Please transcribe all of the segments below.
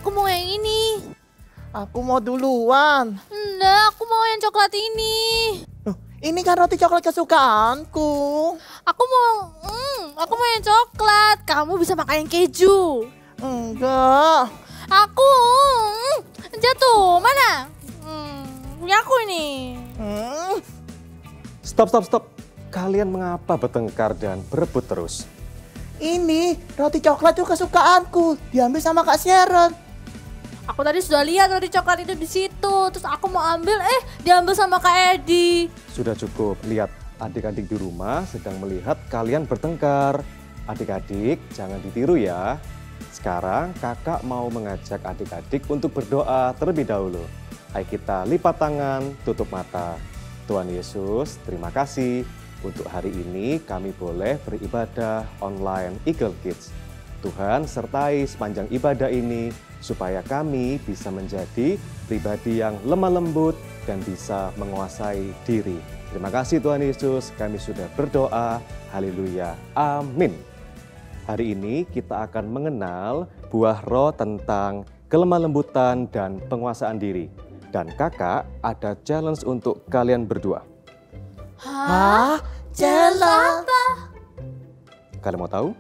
aku mau yang ini. Aku mau duluan. Enggak, aku mau yang coklat ini. Ini kan roti coklat kesukaanku. Aku mau yang coklat. Kamu bisa makan yang keju. Enggak. Aku jatuh. Mana? Punya aku ini. Stop. Kalian mengapa bertengkar dan berebut terus? Ini roti coklat itu kesukaanku. Diambil sama Kak Sharon. Aku tadi sudah lihat roti coklat itu di situ. Terus aku mau ambil, diambil sama Kak Edi. Sudah cukup, lihat adik-adik di rumah sedang melihat kalian bertengkar. Adik-adik jangan ditiru ya. Sekarang kakak mau mengajak adik-adik untuk berdoa terlebih dahulu. Ayo kita lipat tangan, tutup mata. Tuhan Yesus, terima kasih. Untuk hari ini kami boleh beribadah online Eagle Kids. Tuhan sertai sepanjang ibadah ini supaya kami bisa menjadi pribadi yang lemah lembut dan bisa menguasai diri. Terima kasih Tuhan Yesus, kami sudah berdoa. Haleluya. Amin. Hari ini kita akan mengenal buah roh tentang kelemah lembutan dan penguasaan diri. Dan kakak ada challenge untuk kalian berdua. Hah? Challenge? Kalian mau tahu?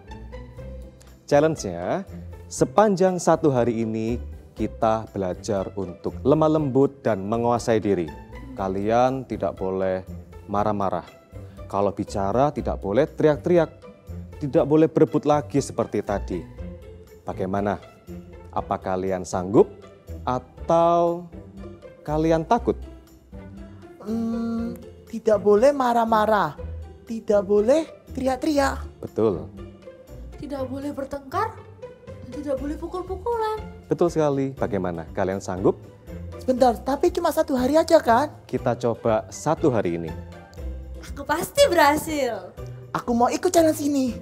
Challenge-nya, sepanjang satu hari ini kita belajar untuk lemah lembut dan menguasai diri. Kalian tidak boleh marah-marah. Kalau bicara tidak boleh teriak-teriak. Tidak boleh berebut lagi seperti tadi. Bagaimana? Apa kalian sanggup atau kalian takut? Tidak boleh marah-marah. Tidak boleh teriak-teriak. Betul. Tidak boleh bertengkar. Tidak boleh pukul-pukulan. Betul sekali. Bagaimana? Kalian sanggup? Sebentar, tapi cuma satu hari aja kan? Kita coba satu hari ini. Aku pasti berhasil. Aku mau ikut challenge ini.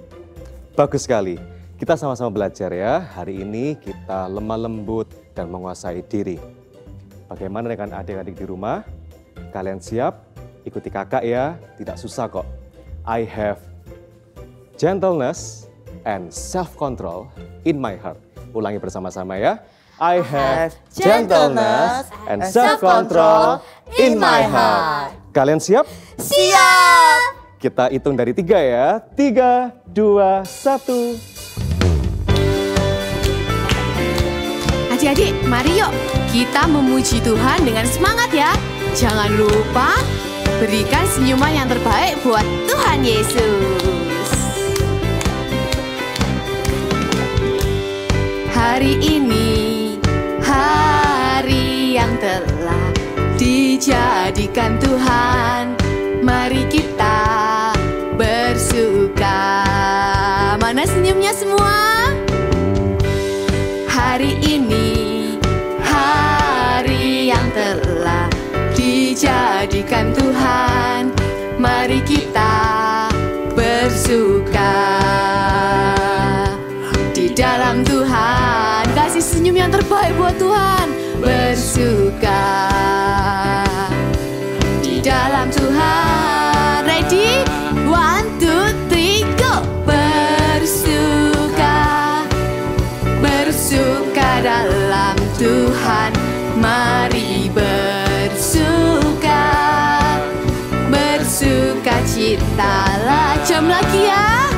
Bagus sekali. Kita sama-sama belajar ya. Hari ini kita lemah lembut dan menguasai diri. Bagaimana dengan adik-adik di rumah? Kalian siap? Ikuti kakak ya. Tidak susah kok. I have gentleness and self-control in my heart. Ulangi bersama-sama ya. I have gentleness and self-control in my heart. Kalian siap? Siap! Kita hitung dari 3 ya. 3, 2, 1. Adik-adik, mari yuk kita memuji Tuhan dengan semangat ya. Jangan lupa berikan senyuman yang terbaik buat Tuhan Yesus. Hari ini, hari yang telah dijadikan Tuhan. Mari kita bersuka. Mana senyumnya semua? Hari ini, hari yang telah dijadikan Tuhan. Mari kita bersuka di dalam Tuhan. Kasih senyum yang terbaik buat Tuhan. Bersuka di dalam Tuhan. Ready? 1, 2, 3, go! Bersuka dalam Tuhan. Mari bersuka citalah. Jam lagi ya.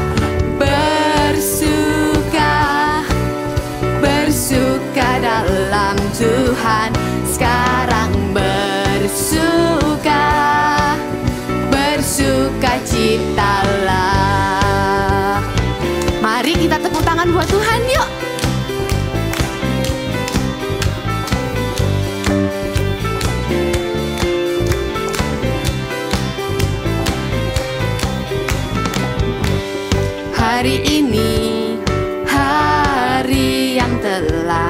Bersuka dalam Tuhan. Sekarang bersuka citalah. Mari kita tepuk tangan buat Tuhan yuk. Hari ini, hari yang telah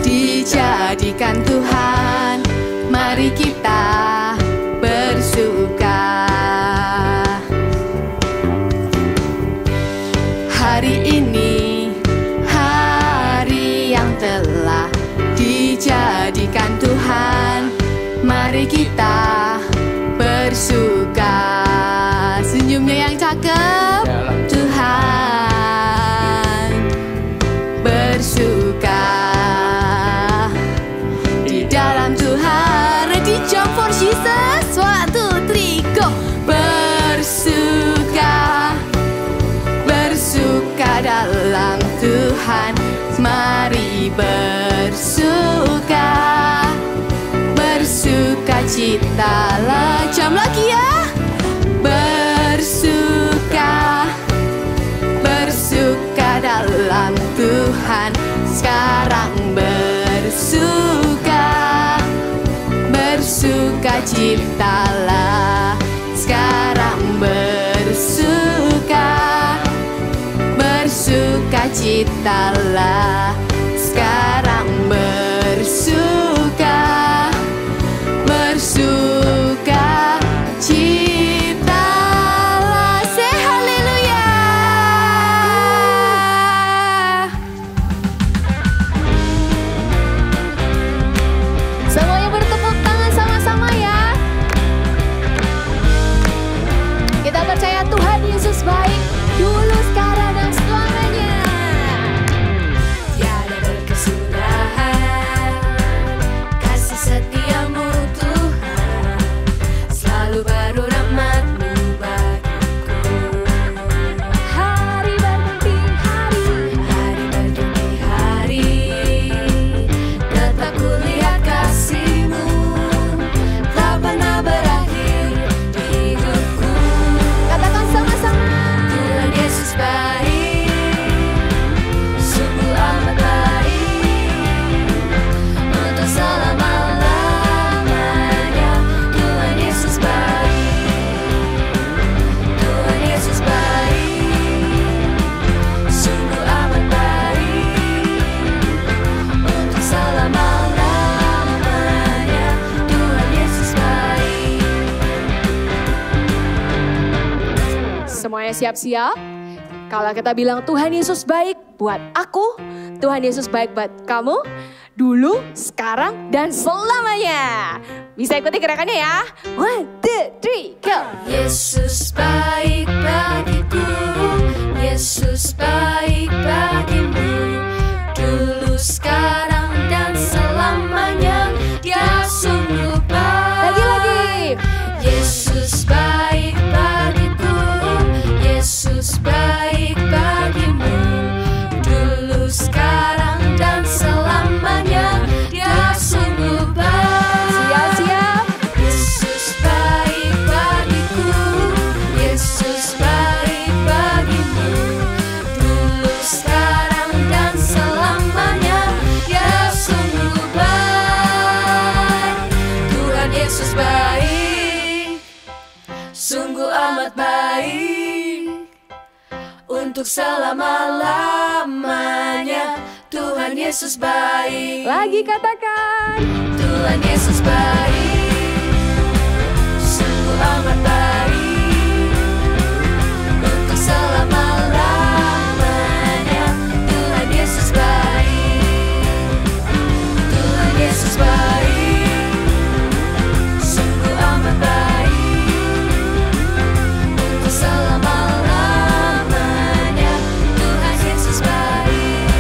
dijadikan Tuhan. Mari kita bersuka. Hari ini, hari yang telah dijadikan Tuhan. Mari kita bersuka. Senyumnya yang cakep. Tuhan bersuka. Tuhan. Mari bersuka, bersukacitalah. Jam lagi ya. Bersuka, bersuka dalam Tuhan. Sekarang bersuka, bersukacitalah. Sekarang bersuka, bersukacitalah. Sekarang bersuka, bersukacitalah. Say haleluya. Semuanya bertepuk tangan sama-sama ya. Kita percaya Tuhan Yesus baik dulu, sekarang, dan selamanya. Tiada berkesudahan kasih setiamu Tuhan, selalu baru rahmat-Mu bagiku. Hari berganti hari, Hari berganti hari, tetap kulihat kasih-Mu, tak pernah berakhir di hidupku. katakan sama-sama. Tuhan Yesus baik, sungguh amat baik, untuk selama-lamanya. Tuhan Yesus baik, Tuhan Yesus baik, sungguh amat baik, untuk selama-lamanya. Tuhan Yesus baik. Semuanya siap-siap? Kalau kita bilang Tuhan Yesus baik buat aku, Tuhan Yesus baik buat kamu, dulu, sekarang, dan selamanya. Bisa ikuti gerakannya ya. 1, 2, 3, go! Yesus baik bagiku, Yesus baik bagimu, dulu, sekarang, dan selamanya. Dia sungguh baik. Lagi-lagi. Yesus baik bagiku, Yesus baik bagimu, dulu, sekarang, dan selamanya. Dia sungguh baik. Siap-siap. Yesus baik bagiku, Yesus baik bagimu, dulu, sekarang, dan selamanya. Dia sungguh baik. Tuhan Yesus baik, sungguh amat baik, untuk selama-lamanya. Tuhan Yesus baik. Lagi katakan. Tuhan Yesus baik, sungguh amat baik, untuk selama-lamanya. Tuhan Yesus baik, Tuhan Yesus baik, sungguh amat baik, untuk selama-lamanya. Tuhan Yesus baik,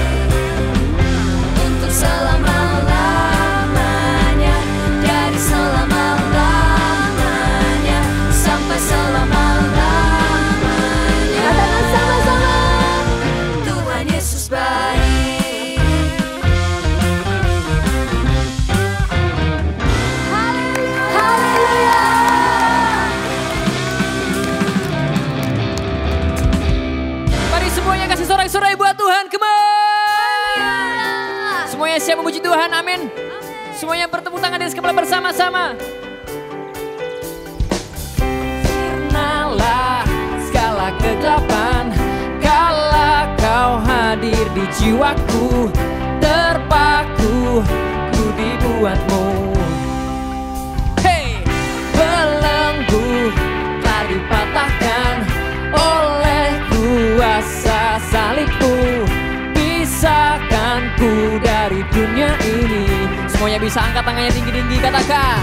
untuk selama-lamanya. Dari selama-lamanya sampai selama-lamanya. Katakan sama-sama. Tuhan Yesus baik. Haleluya. Mari semuanya kasih sorak-sorai buat Tuhan, come on. Semuanya siap memuji Tuhan, amin. Semuanya bertepuk tangan di atas kepala bersama-sama. Sirnalah segala kegelapan, kala kau hadir di jiwaku, terpaku ku dibuatmu. Hey, belenggu telah dipatahkan oleh kuasa salibmu, pisahkan ku dari dunia ini. Semuanya bisa angkat tangannya tinggi-tinggi, katakan.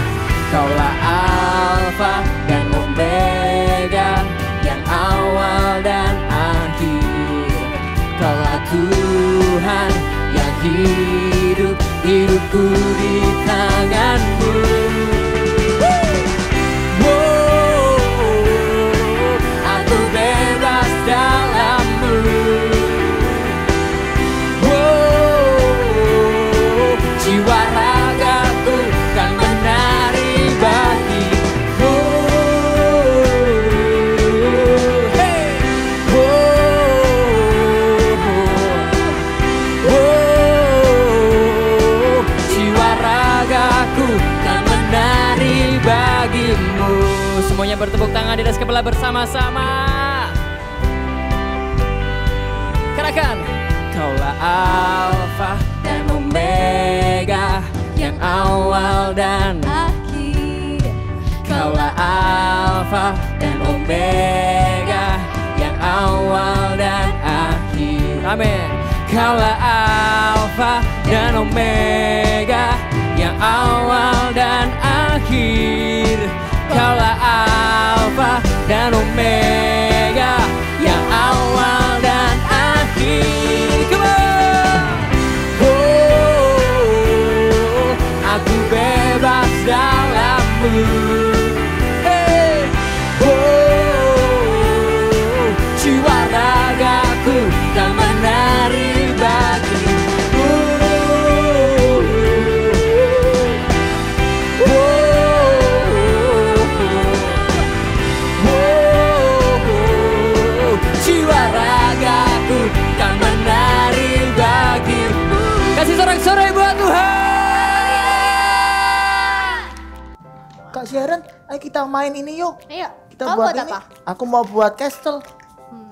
Kaulah Alfa dan Omega, yang awal dan akhir. Kaulah Tuhan yang hidup, hidupku di tanganmu. Aku bebas dalammu. Semuanya bertepuk tangan di atas kepala bersama-sama. Katakan, Kaulah Alfa dan Omega, yang awal dan akhir. Kaulah Alfa dan Omega, yang awal dan akhir. Amin. Kaulah Alfa dan Omega, yang awal dan akhir. Kaulah Alfa dan Omega, yang awal dan akhir. Come on. Oh, aku bebas dalam-Mu. Hey. Oh, jiwa ragaku tak menari bagi. Kasih sorak-sorai buat Tuhan. Kak Sharon, ayo kita main ini yuk. Ayo, Kita kamu buat buat ini. apa? Aku mau buat castle.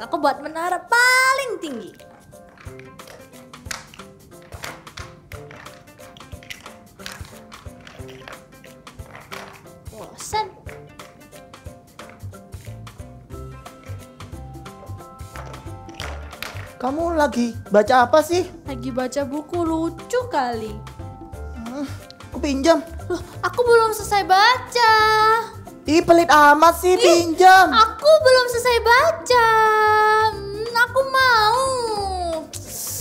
Aku buat menara paling tinggi. Bosan. Kamu lagi baca apa sih? Lagi baca buku lucu kali. Aku pinjam. Loh, aku belum selesai baca. Ih, pelit amat sih, pinjam. Aku belum selesai baca. Aku mau.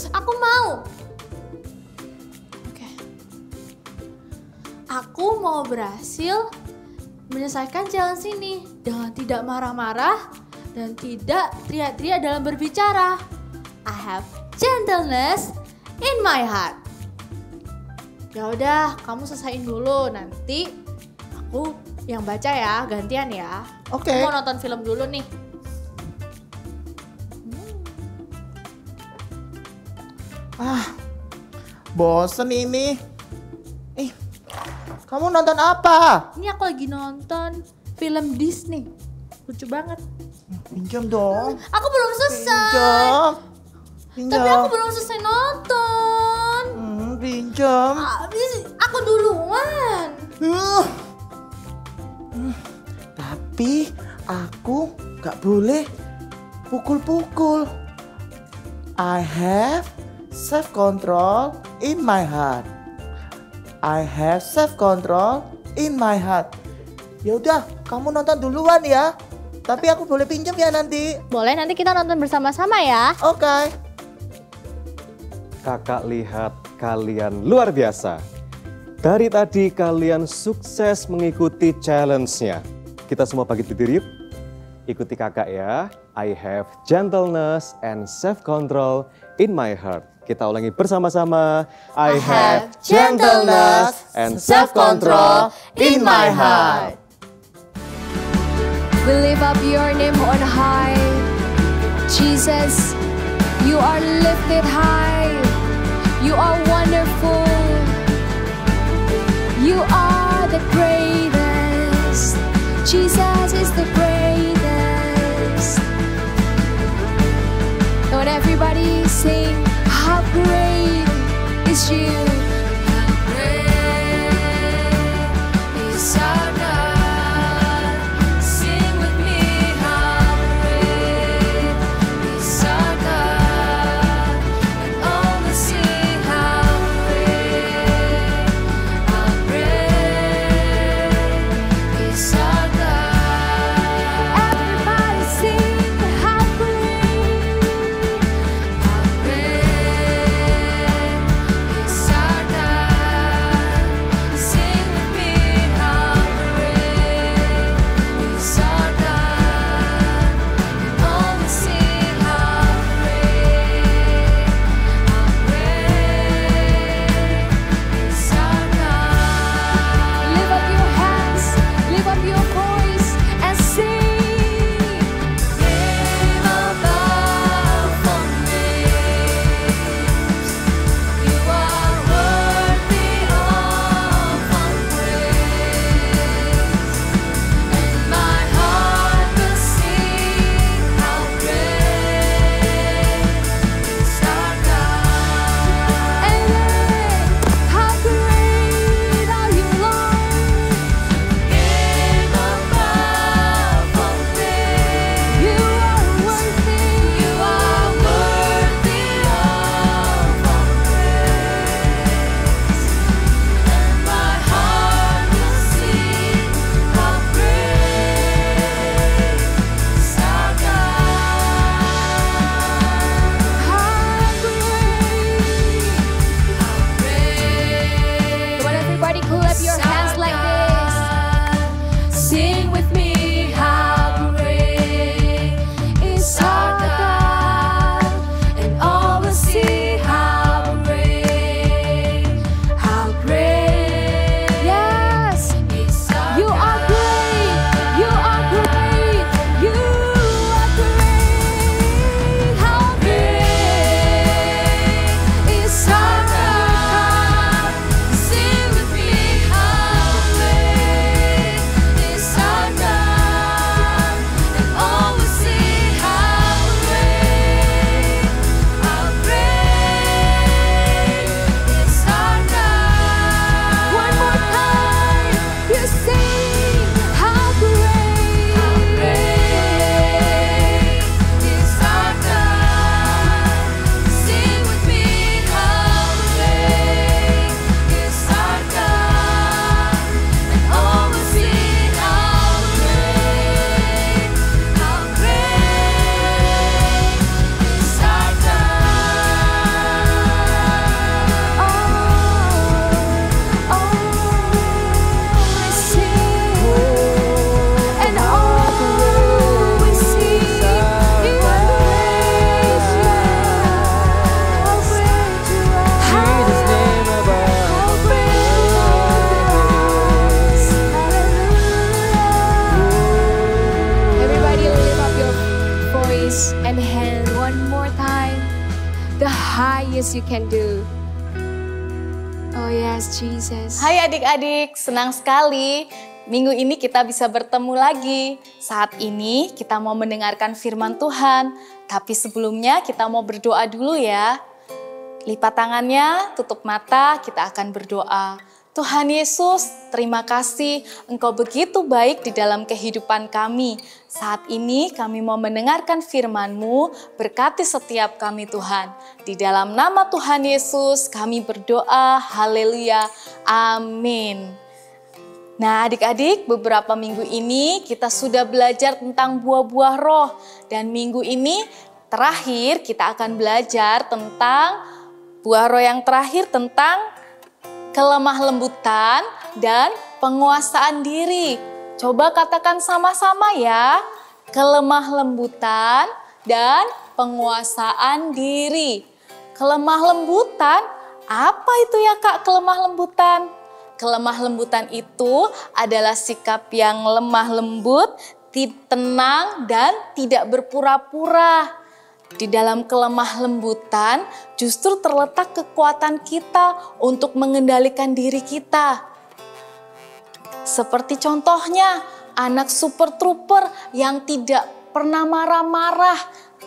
Aku mau. Oke. Aku mau berhasil menyelesaikan jalan sini dengan tidak marah-marah dan tidak teriak-teriak dalam berbicara. I have gentleness in my heart. Ya udah, kamu selesaiin dulu, nanti aku yang baca ya, gantian ya. Oke. Aku mau nonton film dulu nih. Bosen ini. Kamu nonton apa? Ini aku lagi nonton film Disney. Lucu banget. Pinjam dong. Aku belum selesai. Pinjam. Tapi aku belum selesai nonton. Pinjam. Aku duluan. Tapi aku gak boleh pukul-pukul. I have self-control in my heart. I have self-control in my heart. Ya udah, kamu nonton duluan ya. Tapi aku boleh pinjam ya nanti. Boleh, nanti kita nonton bersama-sama ya. Oke. Kakak lihat kalian luar biasa. Dari tadi kalian sukses mengikuti challenge-nya. Kita semua bagi diri yuk. Ikuti kakak ya. I have gentleness and self-control in my heart. Kita ulangi bersama-sama. I have gentleness and self-control in my heart. We lift up your name on high. Jesus, you are lifted high. You are wonderful. You are the greatest. Jesus is the greatest. Don't everybody sing, how great is you. How great is our God. Sing with me, how great is our God. And all will sing, how great is our God. Everybody sing, how great is our God. Sing with me, how Yes, you can do. Oh yes, Jesus. Hai adik-adik, senang sekali minggu ini kita bisa bertemu lagi. Saat ini kita mau mendengarkan firman Tuhan, tapi sebelumnya kita mau berdoa dulu ya. Lipat tangannya, tutup mata, kita akan berdoa. Tuhan Yesus, terima kasih Engkau begitu baik di dalam kehidupan kami. Saat ini kami mau mendengarkan firman-Mu, berkati setiap kami Tuhan. Di dalam nama Tuhan Yesus kami berdoa, haleluya, amin. Nah adik-adik, beberapa minggu ini kita sudah belajar tentang buah-buah roh. Dan minggu ini terakhir kita akan belajar tentang buah roh yang terakhir tentang kelemah lembutan dan penguasaan diri. Coba katakan sama-sama ya. Kelemah lembutan dan penguasaan diri. Kelemah lembutan, apa itu ya Kak kelemah lembutan? Kelemah lembutan itu adalah sikap yang lemah lembut, tenang dan tidak berpura-pura. Di dalam kelemah lembutan justru terletak kekuatan kita untuk mengendalikan diri kita. Seperti contohnya anak super trooper yang tidak pernah marah-marah.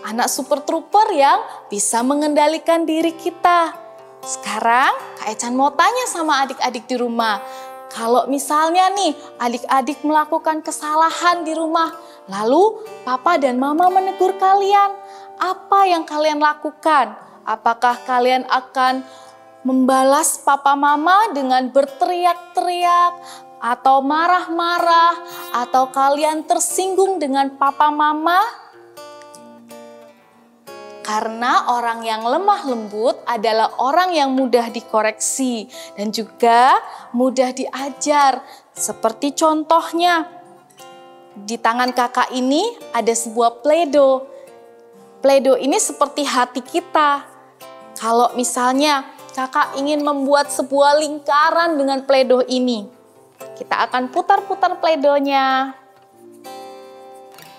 Anak super trooper yang bisa mengendalikan diri kita. Sekarang Kak Ecan mau tanya sama adik-adik di rumah. Kalau misalnya nih adik-adik melakukan kesalahan di rumah, lalu papa dan mama menegur kalian, apa yang kalian lakukan? Apakah kalian akan membalas papa mama dengan berteriak-teriak atau marah-marah, atau kalian tersinggung dengan papa mama? Karena orang yang lemah lembut adalah orang yang mudah dikoreksi dan juga mudah diajar. Seperti contohnya, di tangan kakak ini ada sebuah Play-Doh. Play-Doh ini seperti hati kita. Kalau misalnya kakak ingin membuat sebuah lingkaran dengan Play-Doh ini, kita akan putar-putar Play-Doh-nya.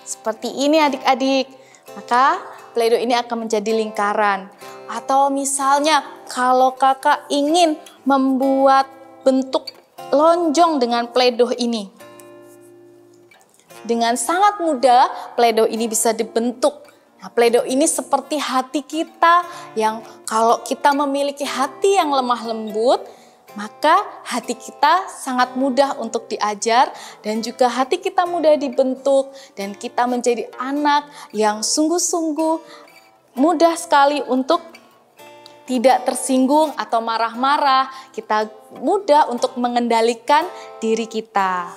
Seperti ini adik-adik. Maka Play-Doh ini akan menjadi lingkaran. Atau misalnya kalau kakak ingin membuat bentuk lonjong dengan Play-Doh ini. Dengan sangat mudah Play-Doh ini bisa dibentuk. Nah, Play-Doh ini seperti hati kita yang kalau kita memiliki hati yang lemah lembut, maka hati kita sangat mudah untuk diajar dan juga hati kita mudah dibentuk dan kita menjadi anak yang sungguh-sungguh mudah sekali untuk tidak tersinggung atau marah-marah. Kita mudah untuk mengendalikan diri kita.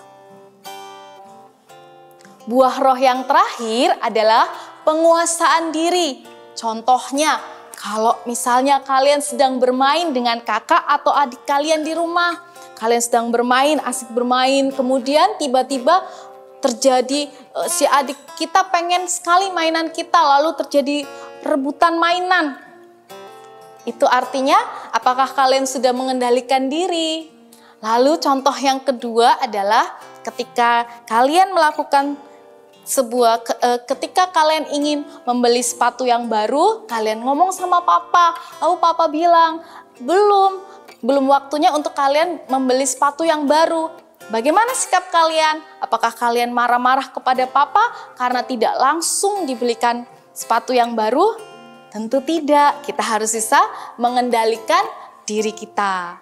Buah roh yang terakhir adalah penguasaan diri. Contohnya, kalau misalnya kalian sedang bermain dengan kakak atau adik kalian di rumah, kalian sedang bermain, asik bermain, kemudian tiba-tiba terjadi si adik kita pengen sekali mainan kita, lalu terjadi rebutan mainan. Itu artinya apakah kalian sudah mengendalikan diri? Lalu contoh yang kedua adalah ketika kalian melakukan ketika kalian ingin membeli sepatu yang baru, kalian ngomong sama papa, lalu papa bilang, belum waktunya untuk kalian membeli sepatu yang baru. Bagaimana sikap kalian? Apakah kalian marah-marah kepada papa karena tidak langsung dibelikan sepatu yang baru? Tentu tidak, kita harus bisa mengendalikan diri kita.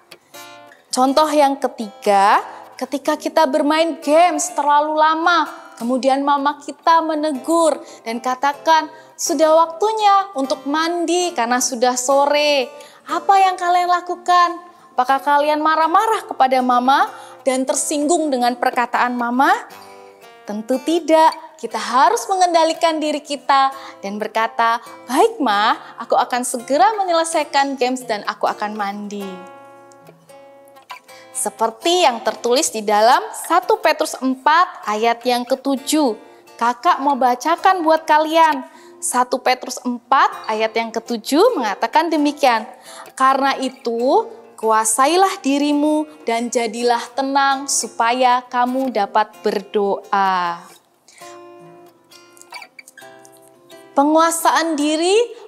Contoh yang ketiga, ketika kita bermain games terlalu lama, kemudian mama kita menegur dan katakan, sudah waktunya untuk mandi karena sudah sore. Apa yang kalian lakukan? Apakah kalian marah-marah kepada mama dan tersinggung dengan perkataan mama? Tentu tidak. Kita harus mengendalikan diri kita dan berkata, baik ma, aku akan segera menyelesaikan games dan aku akan mandi. Seperti yang tertulis di dalam 1 Petrus 4 ayat yang ke-7. Kakak mau bacakan buat kalian. 1 Petrus 4 ayat yang ke-7 mengatakan demikian. Karena itu, kuasailah dirimu dan jadilah tenang supaya kamu dapat berdoa. Penguasaan diri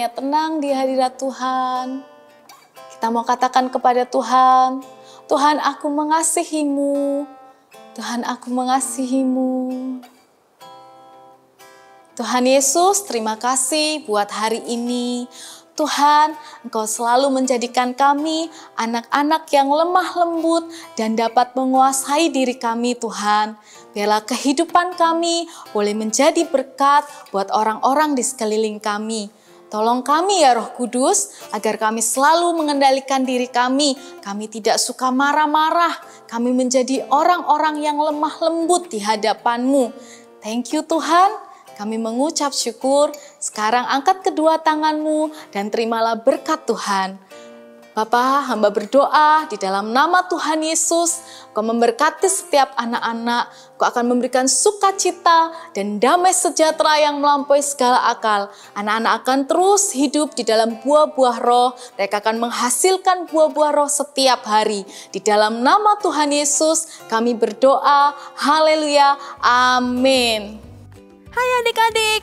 rasanya tenang di hadirat Tuhan. Kita mau katakan kepada Tuhan, Tuhan aku mengasihi-Mu, Tuhan aku mengasihi-Mu. Tuhan Yesus, terima kasih buat hari ini. Tuhan, Engkau selalu menjadikan kami anak-anak yang lemah lembut dan dapat menguasai diri kami, Tuhan. Biarlah kehidupan kami boleh menjadi berkat buat orang-orang di sekeliling kami. Tolong kami ya Roh Kudus, agar kami selalu mengendalikan diri kami. Kami tidak suka marah-marah, kami menjadi orang-orang yang lemah lembut di hadapan-Mu. Thank you Tuhan. Kami mengucap syukur, sekarang angkat kedua tanganmu dan terimalah berkat Tuhan. Bapa, hamba berdoa di dalam nama Tuhan Yesus, Kau memberkati setiap anak-anak, Kau akan memberikan sukacita dan damai sejahtera yang melampaui segala akal. Anak-anak akan terus hidup di dalam buah-buah roh, mereka akan menghasilkan buah-buah roh setiap hari. Di dalam nama Tuhan Yesus, kami berdoa, haleluya, amin. Hai adik-adik,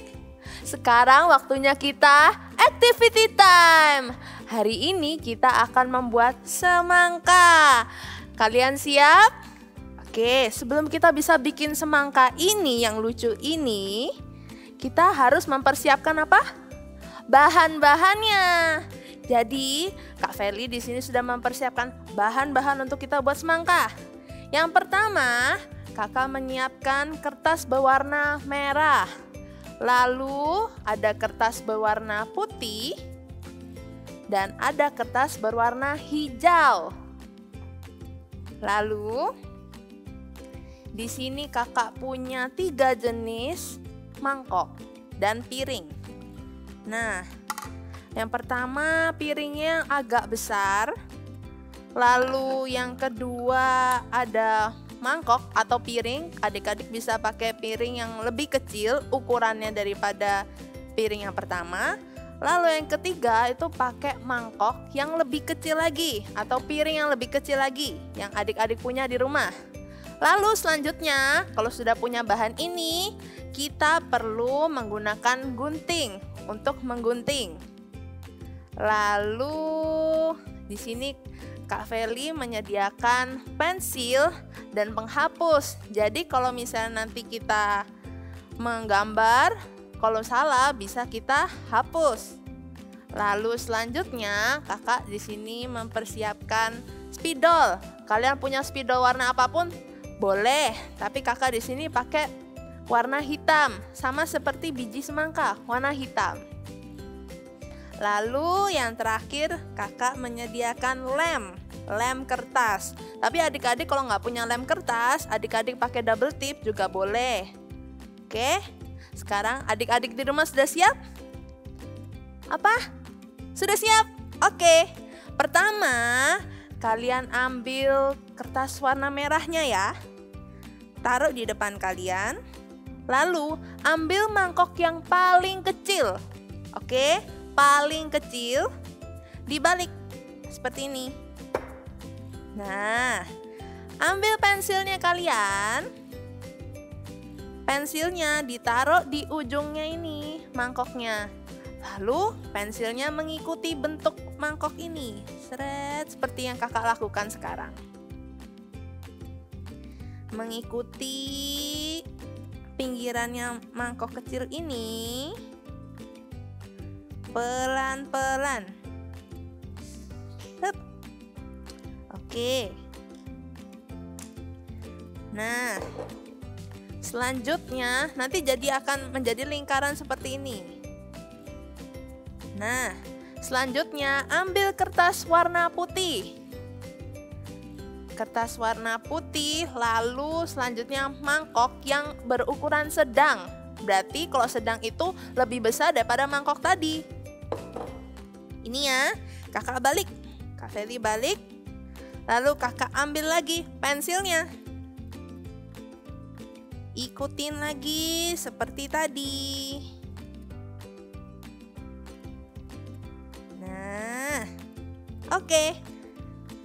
sekarang waktunya kita activity time. Hari ini kita akan membuat semangka. Kalian siap? Oke, sebelum kita bisa bikin semangka ini yang lucu ini, kita harus mempersiapkan apa? Bahan-bahannya. Jadi, Kak Feli di sini sudah mempersiapkan bahan-bahan untuk kita buat semangka. Yang pertama, Kakak menyiapkan kertas berwarna merah. Lalu ada kertas berwarna putih dan ada kertas berwarna hijau. Lalu di sini Kakak punya 3 jenis mangkok dan piring. Nah, yang pertama piringnya agak besar. Lalu yang kedua ada mangkok atau piring, adik-adik bisa pakai piring yang lebih kecil ukurannya daripada piring yang pertama. Lalu yang ketiga itu pakai mangkok yang lebih kecil lagi atau piring yang lebih kecil lagi yang adik-adik punya di rumah. Lalu selanjutnya kalau sudah punya bahan ini, kita perlu menggunakan gunting untuk menggunting. Lalu di sini Kak Feli menyediakan pensil dan penghapus. Jadi kalau misalnya nanti kita menggambar, kalau salah bisa kita hapus. Lalu selanjutnya Kakak di sini mempersiapkan spidol. Kalian punya spidol warna apapun boleh, tapi Kakak di sini pakai warna hitam, sama seperti biji semangka, warna hitam. Lalu yang terakhir Kakak menyediakan lem kertas. Tapi adik-adik kalau nggak punya lem kertas, adik-adik pakai double tip juga boleh. Oke, sekarang adik-adik di rumah sudah siap? Apa? Sudah siap? Oke, pertama kalian ambil kertas warna merahnya ya. Taruh di depan kalian. Lalu ambil mangkok yang paling kecil. Oke, paling kecil, dibalik seperti ini. Nah, ambil pensilnya kalian. Pensilnya ditaruh di ujungnya ini, mangkoknya. Lalu pensilnya mengikuti bentuk mangkok ini. Seret, seperti yang Kakak lakukan sekarang. Mengikuti pinggirannya mangkok kecil ini. Pelan-pelan. Oke. Nah, selanjutnya nanti akan menjadi lingkaran seperti ini. Nah, selanjutnya ambil kertas warna putih. Kertas warna putih, lalu selanjutnya mangkok yang berukuran sedang. Berarti kalau sedang itu lebih besar daripada mangkok tadi. Ini ya, Kakak balik. Kak Feli balik. Lalu Kakak ambil lagi pensilnya. Ikutin lagi seperti tadi. Nah, oke.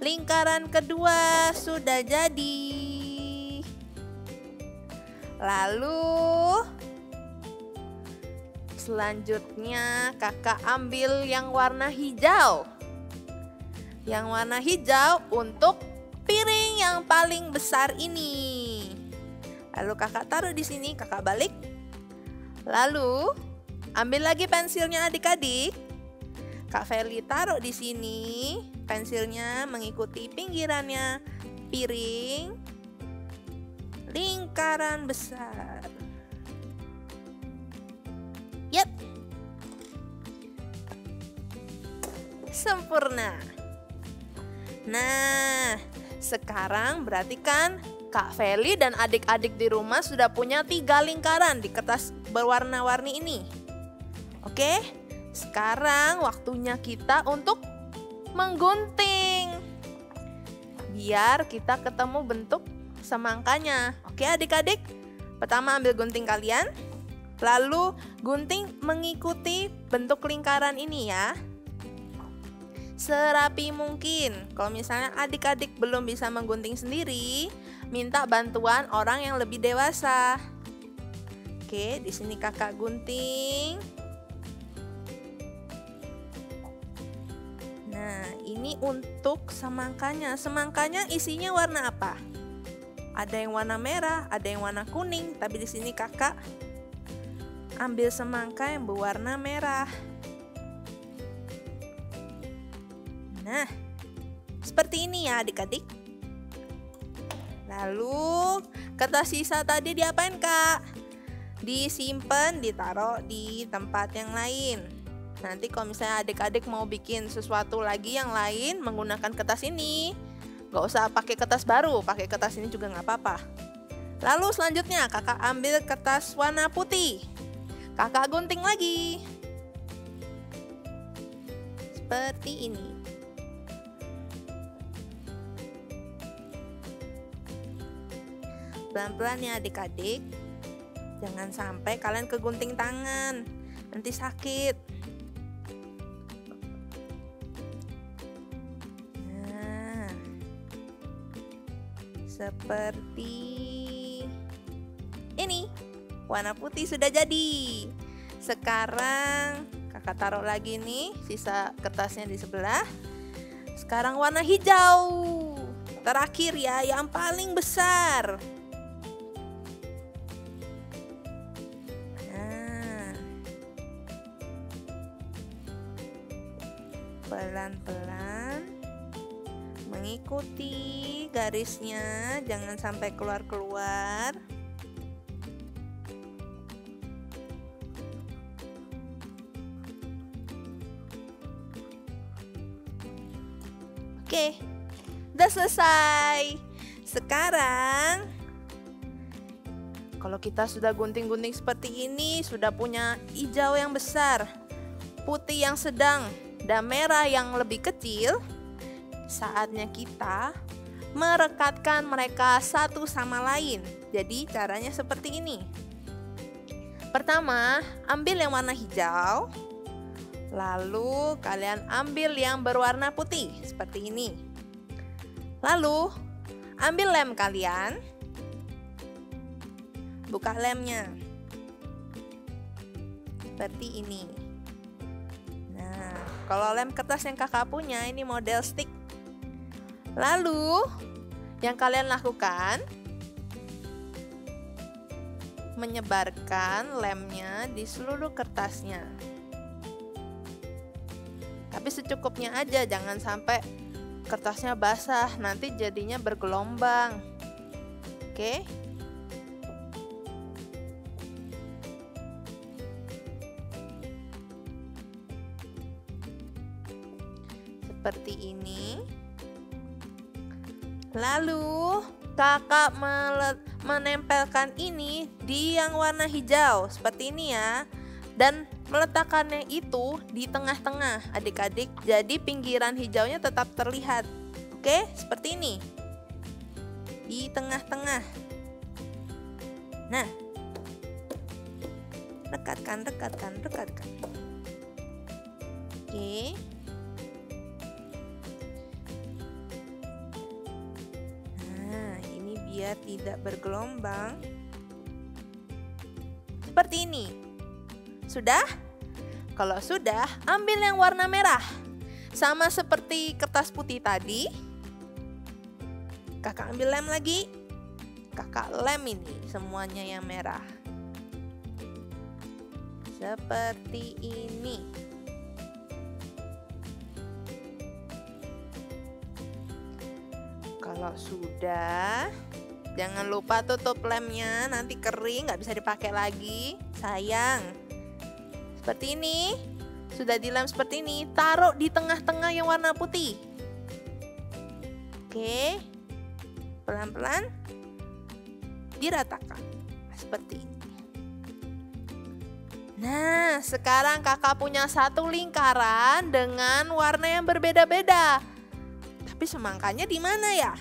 Lingkaran kedua sudah jadi. Lalu Selanjutnya kakak ambil yang warna hijau. Yang warna hijau untuk piring yang paling besar ini. Lalu kakak taruh di sini, kakak balik. Lalu ambil lagi pensilnya adik-adik. Kak Feli taruh di sini, pensilnya mengikuti pinggirannya piring lingkaran besar. Yap. Sempurna. Nah, sekarang berarti kan Kak Feli dan adik-adik di rumah sudah punya 3 lingkaran di kertas berwarna-warni ini. Oke, sekarang waktunya kita untuk menggunting. Biar kita ketemu bentuk semangkanya. Oke adik-adik, pertama ambil gunting kalian. Lalu gunting mengikuti bentuk lingkaran ini ya. Serapi mungkin. Kalau misalnya adik-adik belum bisa menggunting sendiri, minta bantuan orang yang lebih dewasa. Oke, di sini kakak gunting. Nah, ini untuk semangkanya. Semangkanya isinya warna apa? Ada yang warna merah, ada yang warna kuning, tapi di sini kakak ambil semangka yang berwarna merah. Nah, seperti ini ya adik-adik. Lalu kertas sisa tadi diapain Kak? Disimpan, ditaruh di tempat yang lain. Nanti kalau misalnya adik-adik mau bikin sesuatu lagi yang lain menggunakan kertas ini, gak usah pakai kertas baru, pakai kertas ini juga gak apa-apa. Lalu selanjutnya kakak ambil kertas warna putih. Kakak gunting lagi. Seperti ini. Pelan-pelan ya adik-adik. Jangan sampai kalian kegunting tangan, nanti sakit. Nah, seperti ini. Warna putih sudah jadi. Sekarang kakak taruh lagi nih sisa kertasnya di sebelah. Sekarang warna hijau. Terakhir ya, yang paling besar. Pelan-pelan mengikuti garisnya, jangan sampai keluar-keluar. Oke, udah selesai. Sekarang kalau kita sudah gunting-gunting seperti ini, sudah punya hijau yang besar, putih yang sedang, dan merah yang lebih kecil, saatnya kita merekatkan mereka satu sama lain. Jadi caranya seperti ini. Pertama, ambil yang warna hijau, lalu kalian ambil yang berwarna putih seperti ini. Lalu ambil lem kalian, buka lemnya seperti ini. Kalau lem kertas yang kakak punya ini model stick. Lalu yang kalian lakukan, menyebarkan lemnya di seluruh kertasnya. Tapi secukupnya aja, jangan sampai kertasnya basah, nanti jadinya bergelombang. Oke? Seperti ini. Lalu kakak menempelkan ini di yang warna hijau seperti ini ya, dan meletakkannya itu di tengah-tengah adik-adik, jadi pinggiran hijaunya tetap terlihat. Oke, seperti ini di tengah-tengah. Nah, rekatkan. Oke. Biar tidak bergelombang seperti ini. Sudah? Kalau sudah, ambil yang warna merah. Sama seperti kertas putih tadi. Kakak ambil lem lagi. Kakak lem ini semuanya yang merah. Seperti ini. Kalau sudah, jangan lupa tutup lemnya, nanti kering nggak bisa dipakai lagi. Sayang. Seperti ini. Sudah dilem seperti ini, taruh di tengah-tengah yang warna putih. Oke. Pelan-pelan diratakan. Seperti ini. Nah, sekarang kakak punya satu lingkaran dengan warna yang berbeda-beda. Tapi semangkanya di mana ya?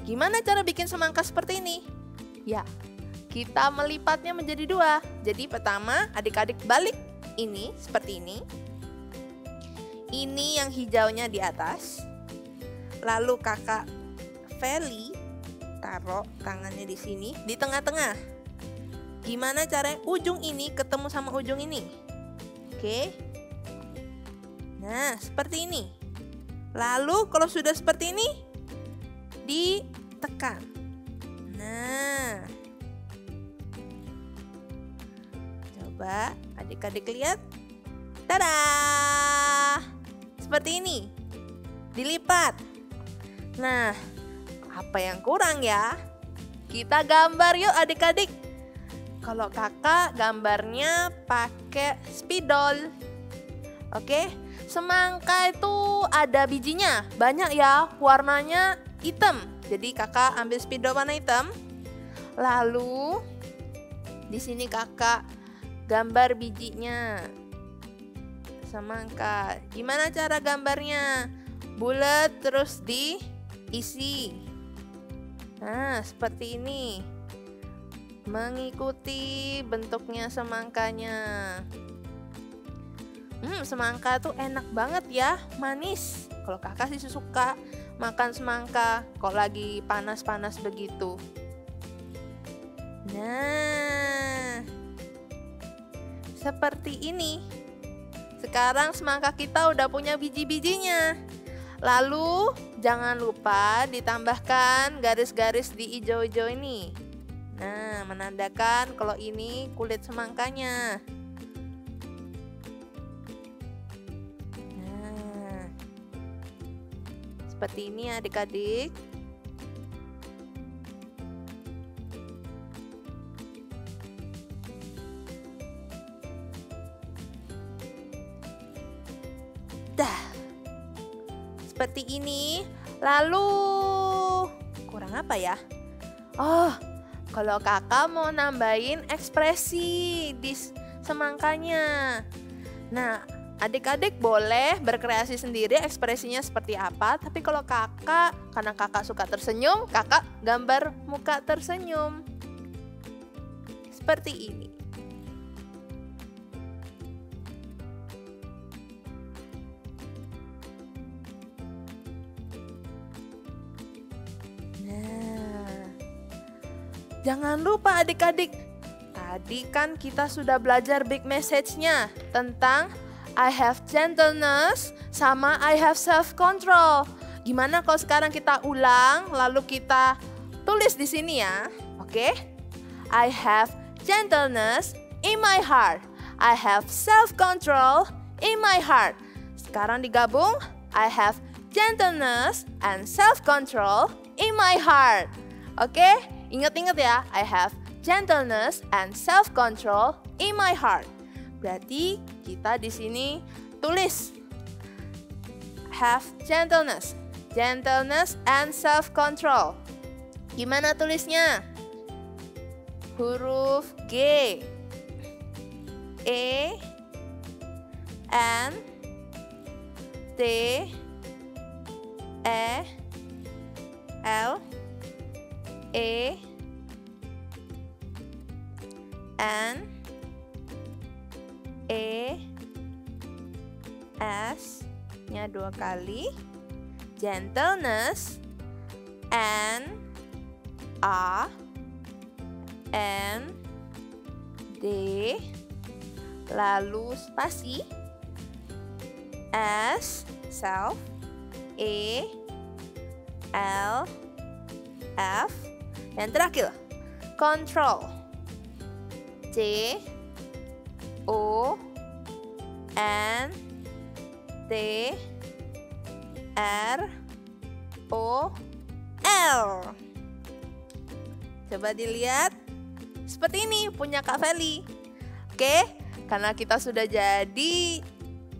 Gimana cara bikin semangka seperti ini? Ya, kita melipatnya menjadi dua. Jadi pertama, adik-adik balik ini seperti ini. Ini yang hijaunya di atas. Lalu kakak Feli taruh tangannya di sini, di tengah-tengah. Gimana caranya ujung ini ketemu sama ujung ini? Oke. Nah, seperti ini. Lalu kalau sudah seperti ini, ditekan. Nah. Coba adik-adik lihat. Tada! Seperti ini. Dilipat. Nah, apa yang kurang ya? Kita gambar yuk adik-adik. Kalau kakak gambarnya pakai spidol. Oke, semangka itu ada bijinya. Banyak ya, warnanya hitam. Jadi kakak ambil spidol warna hitam. Lalu di sini kakak gambar bijinya. Semangka. Gimana cara gambarnya? Bulat terus diisi. Nah, seperti ini. Mengikuti bentuknya semangkanya. Semangka tuh enak banget ya, manis. Kalau kakak sih suka makan semangka kok lagi panas-panas begitu. Nah, seperti ini. Sekarang semangka kita udah punya biji-bijinya. Lalu jangan lupa ditambahkan garis-garis di hijau-hijau ini. Nah, menandakan kalau ini kulit semangkanya. Nah, seperti ini adik-adik. Dah, seperti ini. Lalu kurang apa ya? Oh, kalau kakak mau nambahin ekspresi di semangkanya. Nah, adik-adik boleh berkreasi sendiri ekspresinya seperti apa. Tapi kalau kakak, karena kakak suka tersenyum, kakak gambar muka tersenyum. Seperti ini. Jangan lupa adik-adik, tadi kan kita sudah belajar big message-nya tentang I have gentleness sama I have self-control. Gimana kalau sekarang kita ulang lalu kita tulis di sini ya, oke? I have gentleness in my heart. I have self-control in my heart. Sekarang digabung, I have gentleness and self-control in my heart. Oke? Ingat-ingat ya, I have gentleness and self-control in my heart. Berarti kita di sini tulis have gentleness, gentleness and self-control. Gimana tulisnya? Huruf G, E, N, T, E, L, E, N, E, S-nya 2 kali, gentleness, N, A, N, D, lalu spasi, S, self, E, L, F, yang terakhir, control, T, O, N, T, R, O, L. Coba dilihat. Seperti ini punya Kak Feli. Oke, karena kita sudah jadi,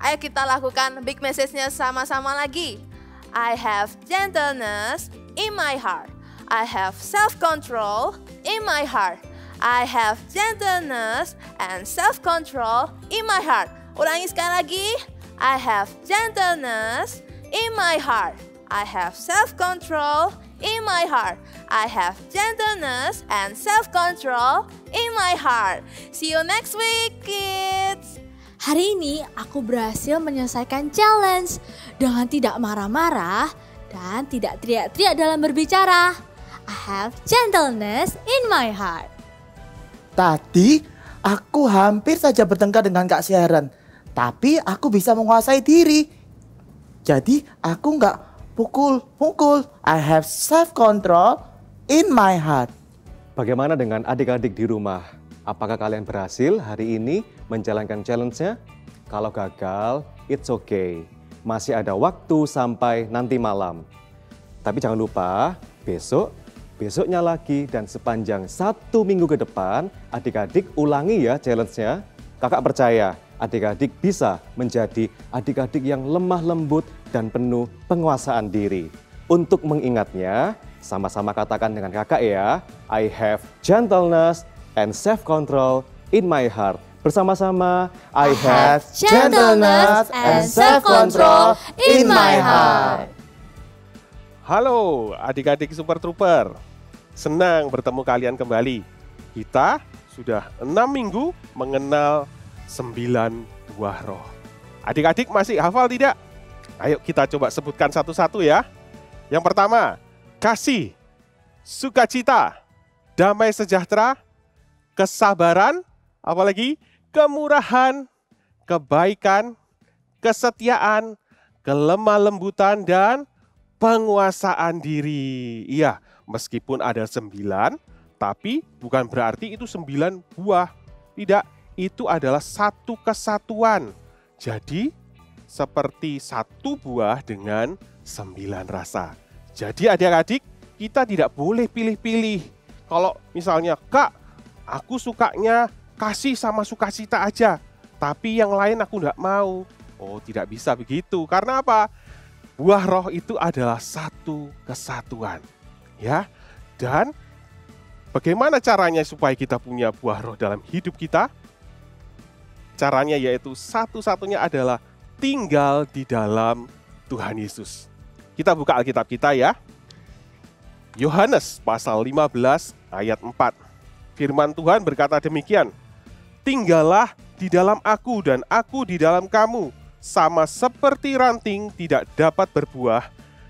ayo kita lakukan big message-nya sama-sama lagi. I have gentleness in my heart. I have self-control in my heart. I have gentleness and self-control in my heart. Ulangi sekali lagi. I have gentleness in my heart. I have self-control in my heart. I have gentleness and self-control in my heart. See you next week, kids. Hari ini aku berhasil menyelesaikan challenge dengan tidak marah-marah dan tidak teriak-teriak dalam berbicara. I have gentleness in my heart. Tadi aku hampir saja bertengkar dengan Kak Sharon, tapi aku bisa menguasai diri. Jadi aku nggak pukul-pukul. I have self-control in my heart. Bagaimana dengan adik-adik di rumah? Apakah kalian berhasil hari ini menjalankan challenge-nya? Kalau gagal, it's okay. Masih ada waktu sampai nanti malam. Tapi jangan lupa, besoknya lagi, dan sepanjang 1 minggu ke depan, adik-adik ulangi ya challenge-nya. Kakak percaya, adik-adik bisa menjadi adik-adik yang lemah lembut dan penuh penguasaan diri. Untuk mengingatnya, sama-sama katakan dengan kakak ya. I have gentleness and self-control in my heart. Bersama-sama, I have gentleness and self-control in my heart. Halo adik-adik Super Trooper, senang bertemu kalian kembali. Kita sudah 6 minggu mengenal 9 buah roh. Adik-adik masih hafal tidak? Ayo kita coba sebutkan satu-satu ya. Yang pertama, kasih, sukacita, damai sejahtera, kesabaran, apalagi kemurahan, kebaikan, kesetiaan, kelemah lembutan, dan penguasaan diri. Iya, meskipun ada 9, tapi bukan berarti itu 9 buah. Tidak, itu adalah satu kesatuan. Jadi, seperti satu buah dengan 9 rasa. Jadi adik-adik, kita tidak boleh pilih-pilih. Kalau misalnya, Kak, aku sukanya kasih sama sukacita aja, tapi yang lain aku enggak mau. Oh, tidak bisa begitu. Karena apa? Buah roh itu adalah satu kesatuan. Ya. Dan bagaimana caranya supaya kita punya buah roh dalam hidup kita? Caranya yaitu satu-satunya adalah tinggal di dalam Tuhan Yesus. Kita buka Alkitab kita ya. Yohanes pasal 15 ayat 4. Firman Tuhan berkata demikian. Tinggallah di dalam aku dan aku di dalam kamu. Sama seperti ranting tidak dapat berbuah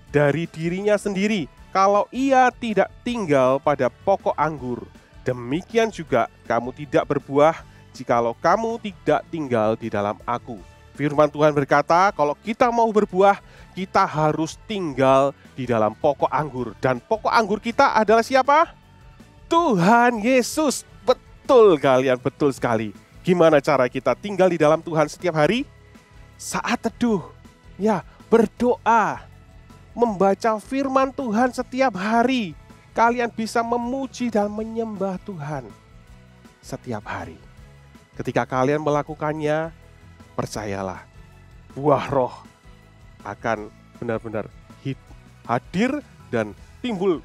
dari dirinya sendiri kalau ia tidak tinggal pada pokok anggur. Demikian juga kamu tidak berbuah jikalau kamu tidak tinggal di dalam aku. Firman Tuhan berkata, kalau kita mau berbuah, kita harus tinggal di dalam pokok anggur. Dan pokok anggur kita adalah siapa? Tuhan Yesus. Betul kalian, betul sekali. Gimana cara kita tinggal di dalam Tuhan setiap hari? Saat teduh, ya, berdoa, membaca firman Tuhan setiap hari. Kalian bisa memuji dan menyembah Tuhan setiap hari. Ketika kalian melakukannya, percayalah, buah roh akan benar-benar hadir dan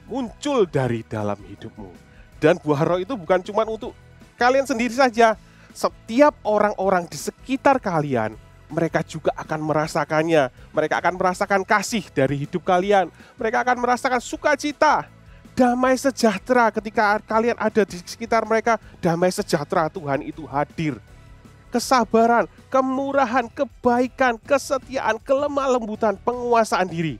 muncul dari dalam hidupmu. Dan buah roh itu bukan cuma untuk kalian sendiri saja. Setiap orang-orang di sekitar kalian, mereka juga akan merasakannya. Mereka akan merasakan kasih dari hidup kalian. Mereka akan merasakan sukacita, damai sejahtera ketika kalian ada di sekitar mereka. Damai sejahtera Tuhan itu hadir. Kesabaran, kemurahan, kebaikan, kesetiaan, kelemah lembutan, penguasaan diri.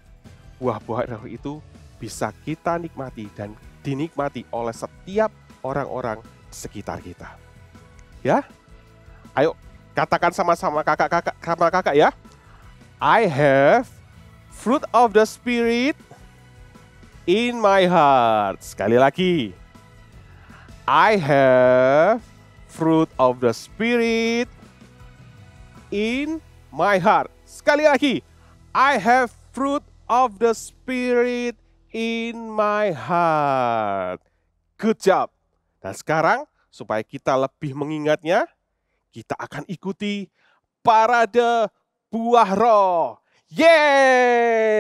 Buah-buah roh itu bisa kita nikmati dan dinikmati oleh setiap orang-orang di sekitar kita. Ya, ayo Katakan sama-sama kakak ya. I have fruit of the Spirit in my heart. Sekali lagi. I have fruit of the Spirit in my heart. Sekali lagi. I have fruit of the Spirit in my heart. Good job. Dan sekarang supaya kita lebih mengingatnya, kita akan ikuti parade buah roh. Yeay!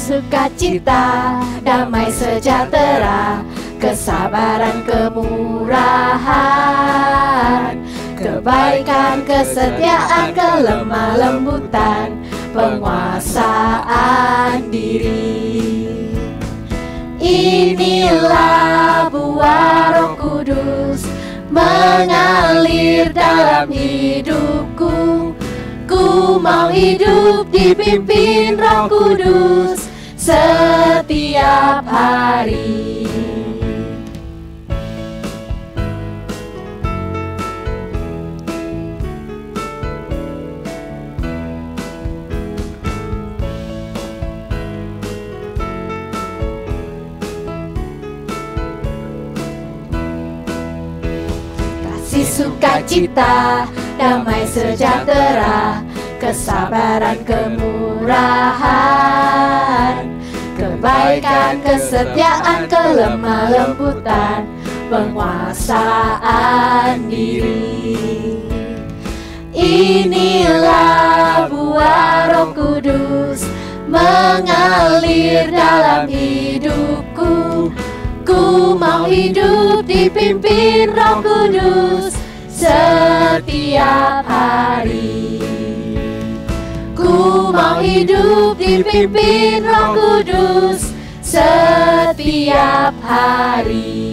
Sukacita, damai sejahtera, kesabaran, kemurahan, kebaikan, kesetiaan, kelemah lembutan, penguasaan diri. Inilah buah Roh Kudus mengalir dalam hidupku. Ku mau hidup dipimpin Roh Kudus setiap hari. Kasih, sukacita, damai sejahtera, kesabaran, kemurahan, kebaikan, kebaikan, kesetiaan, kelemah lembutan, penguasaan diri. Inilah buah Roh Kudus mengalir dalam hidupku. Ku mau hidup dipimpin Roh Kudus setiap hari. Ku mau hidup dipimpin Roh Kudus setiap hari.